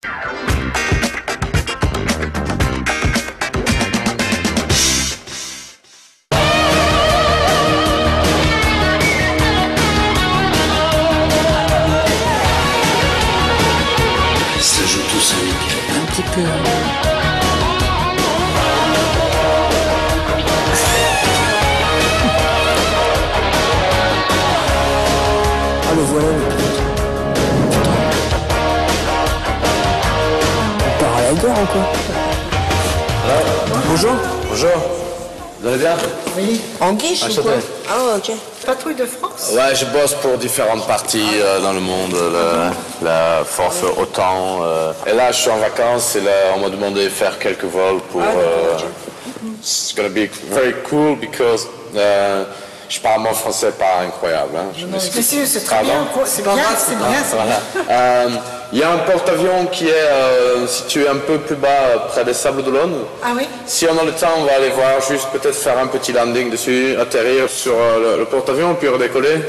Ça joue tout seul. Un petit peu. Ah, le voilà le pilote. On part à la guerre ou quoi? Bonjour. Bonjour. Vous allez bien? Oui. En guiche ou quoi? Ah, ok. Patrouille de France? Ouais, je bosse pour différentes parties dans le monde, la force OTAN. Et là, je suis en vacances et là, on m'a demandé de faire quelques vols pour... It's gonna be very cool because... je parle mon français pas incroyable. Hein. Mais si, c'est très bien. C'est bien, c'est bien. Voilà. Il y a un porte-avions qui est situé un peu plus bas, près des Sables d'Olonne. Ah oui? Si on a le temps, on va aller voir, juste peut-être faire un petit landing dessus, atterrir sur le porte-avions, puis redécoller.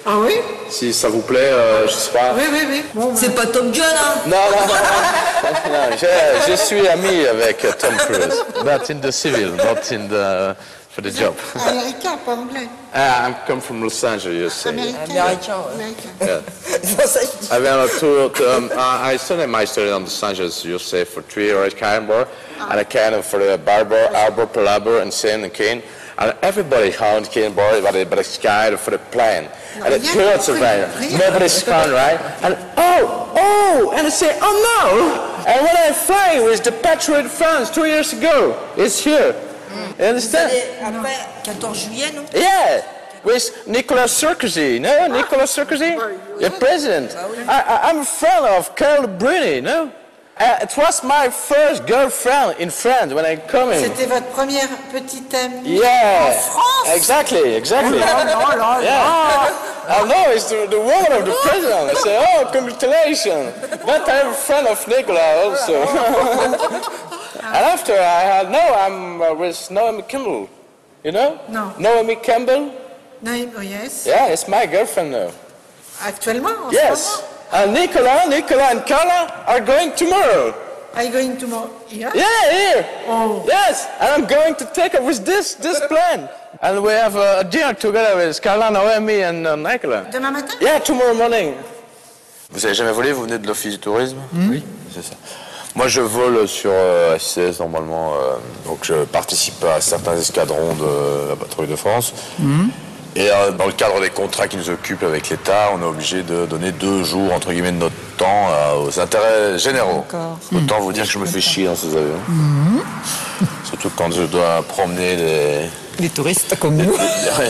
Ah oui? Si ça vous plaît, je sais pas. Oui, oui, oui. Bon, C'est pas Top Gun, hein? Non, non, je suis ami avec Tom Cruise. Not in the civil, not in the... for the job. Américain, pas anglais. I come from Los Angeles. Américain, ouais. Yeah. I went on a tour. I studied my study on Los Angeles, USA, for 3 years at Canberra, and I came for the Barber, Arbor, Palabra, and Sin and Kane. And everybody found Canberra, but it's sky for the plane. And it hurts around. Nobody's fun, right? And and I say, oh no! And when I fly with the Patriot France 2 years ago, it's here. You understand? Après, 14 juillet, non? Yeah, with Nicolas Sarkozy. No, Nicolas Sarkozy, the president. I'm a friend of Carl Bruni. No, it was my first girlfriend in France when I come in. C'était votre première petite amie Yeah, en France? exactly. Yeah. I know it's the woman of the president. I say, oh, congratulations. But I'm a friend of Nicolas also. And after I'm with Naomi Campbell, you know? No. Naomi Campbell? No, oh, yes. Yeah, it's my girlfriend now. Actuellement? En Yes. And Nicola and Carla are going tomorrow. Are you going tomorrow? Here? Yeah, here. Oh. Yes, and I'm going to take her with this plan. And we have a dinner together with Carla, Naomi and Nicola. Demain matin? Yeah, tomorrow morning. Vous avez jamais volé? Vous venez de l'Office du tourisme? Oui. C'est ça. Moi, je vole sur SCS normalement, donc je participe à certains escadrons de la patrouille de France. Et dans le cadre des contrats qui nous occupent avec l'État, on est obligé de donner 2 jours, entre guillemets, de notre temps aux intérêts généraux. Autant vous dire que je me fais chier dans ces avions. Surtout quand je dois promener Les touristes comme nous.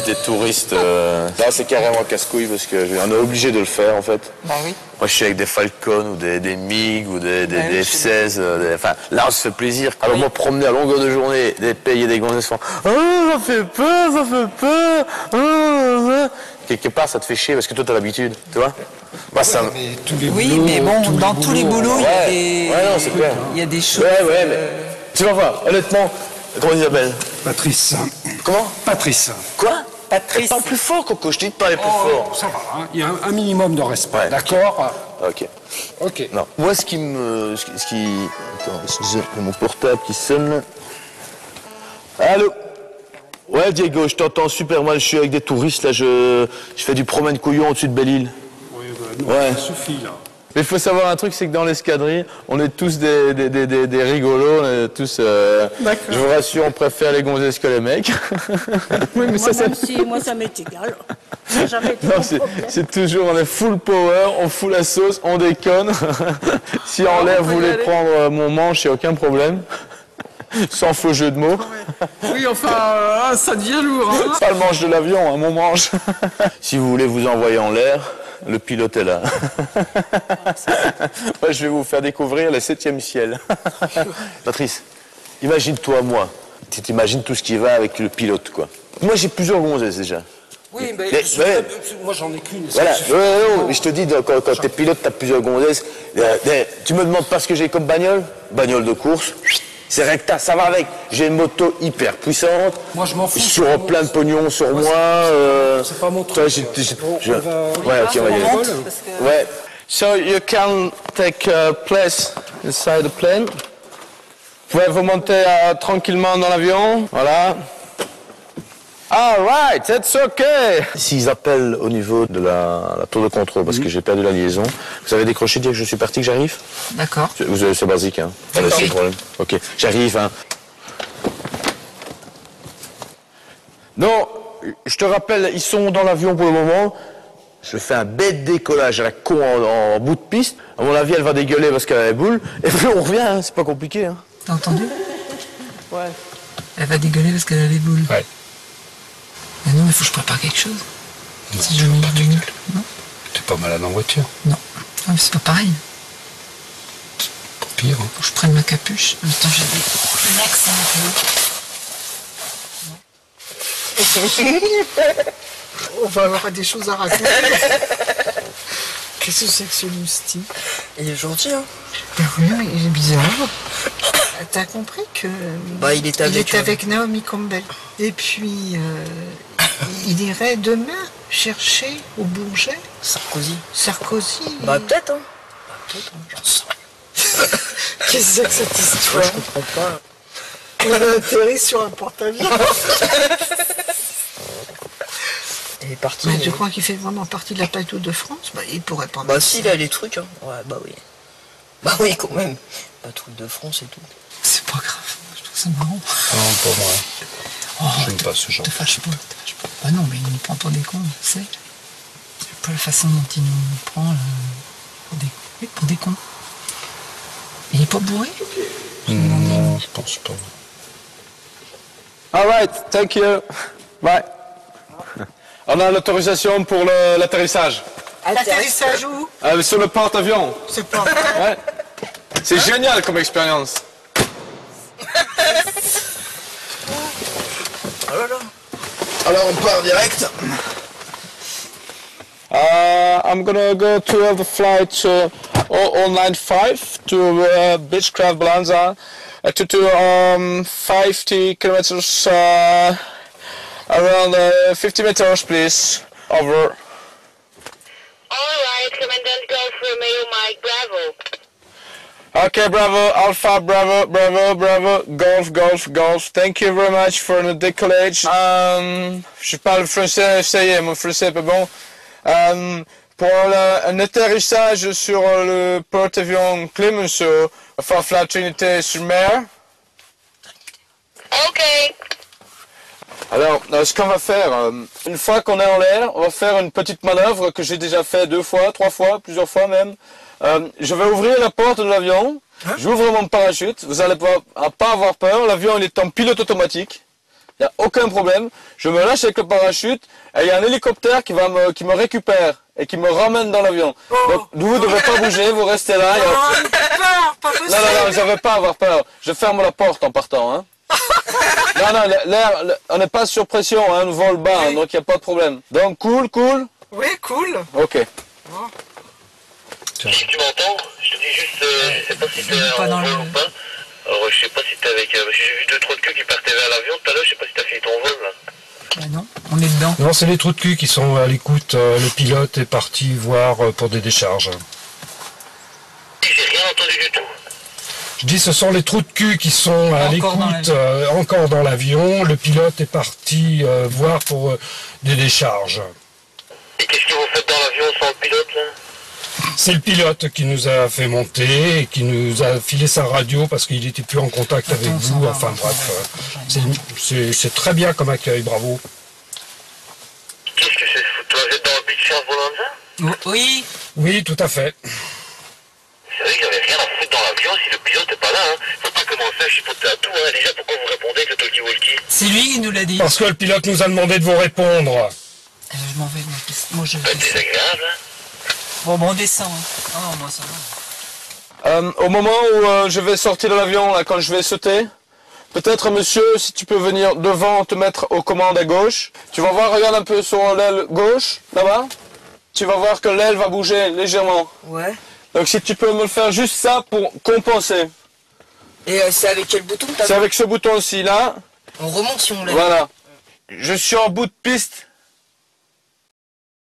des touristes. Là, c'est carrément casse-couille parce qu'on est obligé de le faire, en fait. Bah oui. Moi, je suis avec des Falcon ou des MiG ou des F-16. Enfin, là, on se fait plaisir. Alors, moi, promener à longueur de journée, des pays et des gonzesses font « Oh, ça fait peur. Quelque part, ça te fait chier parce que toi, t'as l'habitude, tu vois. Moi, ça... Oui, mais bon, dans tous les boulots, il y a des choses... Ouais, mais... Tu vas voir, honnêtement, comment il s'appelle? Patrice. Comment? Patrice. Quoi? Patrice. Parle plus fort, Coco, je dis de parler plus fort. Ça va, hein. Il y a un minimum de respect, Ouais. d'accord? Ok. Non. Moi, ce qui... Attends, j'ai mon portable qui sonne, là. Allô? Ouais, Diego, je t'entends super mal, je suis avec des touristes, là, je fais du promène-couillon au-dessus de Belle-Île. Oui, non, Ouais. ça suffit, là. Mais il faut savoir un truc, c'est que dans l'escadrille, on est tous des rigolos, on est tous... je vous rassure, on préfère les gonzesses que les mecs. Oui, mais moi, ça m'est égal. Ça n'a jamais été Non, mon problème. c'est toujours, on est full power, on fout la sauce, on déconne. Si en l'air vous voulez prendre mon manche, il n'y a aucun problème. Sans faux jeu de mots. Oui, enfin, ça devient lourd. Hein. Pas le manche de l'avion, mon manche. Si vous voulez vous envoyer en l'air, le pilote est là. Moi, je vais vous faire découvrir le 7e ciel. Patrice, imagine-toi, moi. Tu t'imagines tout ce qui va avec le pilote, quoi. Moi, j'ai plusieurs gonzesses, déjà. Oui, mais moi, j'en ai qu'une. Voilà, mais je te dis, quand t'es pilote, t'as plusieurs gonzesses. Tu me demandes pas ce que j'ai comme bagnole? Bagnole de course. C'est recta, ça va avec. J'ai une moto hyper puissante. Moi, je m'en fous. Sur plein de pognon sur moi. C'est pas mon truc. Ouais, ok, on va y aller. Ouais. So you can take place inside the plane. Vous pouvez vous monter tranquillement dans l'avion, voilà. All right, that's okay. S'ils appellent au niveau de la tour de contrôle parce que j'ai perdu la liaison, vous avez décroché, dire que je suis parti, que j'arrive? D'accord. C'est basique, hein. Pas de problème. Ok, j'arrive, hein. Non, je te rappelle, ils sont dans l'avion pour le moment. Je fais un bête décollage à la con en bout de piste. À mon avis, elle va dégueuler parce qu'elle a les boules. Et puis on revient, hein. C'est pas compliqué, hein. T'as entendu? Ouais. Elle va dégueuler parce qu'elle a les boules. Ouais. Mais non, il faut que je prépare quelque chose. Si je mets du nul. Non. T'es pas malade en voiture. Non. Ah, c'est pas pareil. Pire. Hein. Faut que je prenne ma capuche. Attends, j'ai des accents un peu. On va avoir des choses à raconter. Qu'est-ce que c'est que ce lousti? Il est gentil, hein. Ben oui, il est bizarre. T'as compris que Bah, il était avec Naomi Campbell. Et puis, il irait demain chercher au Bourget Sarkozy. Bah Peut-être, hein. j'en sais rien. Qu'est-ce que c'est que cette histoire? Je comprends pas. On a atterri sur un porte-avions. Il est parti. Mais tu crois qu'il fait vraiment partie de la Tour de France? Bah, il pourrait pas. Bah, si, il a les trucs, hein. Ouais, bah oui. Bah oui, quand même. La Tour de France et tout. C'est pas grave, je trouve ça marrant. Non, pas moi. Oh, J'aime pas ce genre. Te fâche pas, te fâche pas. Bah non, mais il nous prend pour des cons, tu sais. C'est pas la façon dont il nous prend là, pour des cons. Il est pas bourré? Non, je pense pas. All right, thank you. Bye. On a l'autorisation pour l'atterrissage. L'atterrissage où? Sur le porte-avions. C'est pas. Ouais. C'est génial comme expérience. Alors on part direct. I'm gonna go to the flight 0095 to Beechcraft Balanza to 50 kilometers around 50 meters, please. Over. All right, Commandant Golf Romeo Mike, Bravo. Okay, Bravo, Alpha, Bravo, Bravo, Bravo, Golf, Golf, Golf. Thank you very much for the décollage. Je parle français, ça y est, mon français est pas bon. Pour un atterrissage sur le porte-avions Clemenceau, Fort Trinité-sur-Mer. OK. Alors, ce qu'on va faire, une fois qu'on est en l'air, on va faire une petite manœuvre que j'ai déjà fait 2 fois, 3 fois, plusieurs fois même. Je vais ouvrir la porte de l'avion, j'ouvre mon parachute, vous allez pas avoir peur, l'avion il est en pilote automatique, il n'y a aucun problème. Je me lâche avec le parachute et il y a un hélicoptère qui me récupère et qui me ramène dans l'avion. Donc vous ne devez pas bouger, vous restez là. Pas possible. Non, vous n'avez pas à avoir peur, je ferme la porte en partant. Hein. Non, l'air, on n'est pas sur pression, hein, nous vole bas, hein, donc il n'y a pas de problème. Donc cool. Oui, cool. Ok. Si tu m'entends, je te dis juste, je sais pas si t'es en vol ou pas. Alors je sais pas si t'es avec... j'ai vu 2 trous de cul qui partaient vers l'avion tout à l'heure, je sais pas si t'as fini ton vol là. Bah non, on est dedans. Non, c'est les trous de cul qui sont à l'écoute. Le pilote est parti voir pour des décharges. J'ai rien entendu du tout. Je dis, ce sont les trous de cul qui sont à l'écoute encore dans l'avion. Le pilote est parti voir pour des décharges. Et qu'est-ce que vous faites dans l'avion sans le pilote là? C'est le pilote qui nous a fait monter et qui nous a filé sa radio parce qu'il n'était plus en contact avec vous. Enfin bref, c'est très bien comme accueil, bravo. Qu'est-ce que c'est? Toi, vous êtes dans le Beechcraft Balanza? Oui. Oui, tout à fait. C'est vrai qu'il n'y avait rien à foutre dans l'avion si le pilote n'est pas là. Hein. Faut pas commencer à chipoter à tout. Hein. Déjà, pourquoi vous répondez avec le talkie-walkie? C'est lui qui nous l'a dit. Parce que le pilote nous a demandé de vous répondre. Je m'en vais, moi je... C'est désagréable, hein. Bon, on descend. Hein. Oh, moi ça va. Au moment où je vais sortir de l'avion, là, quand je vais sauter, peut-être monsieur, si tu peux venir devant, te mettre aux commandes à gauche. Tu vas voir, regarde un peu sur l'aile gauche, là-bas. Tu vas voir que l'aile va bouger légèrement. Ouais. Donc si tu peux me faire juste ça pour compenser. Et c'est avec quel bouton? C'est avec ce bouton-ci, là. On remonte si on lève. Voilà. Je suis en bout de piste.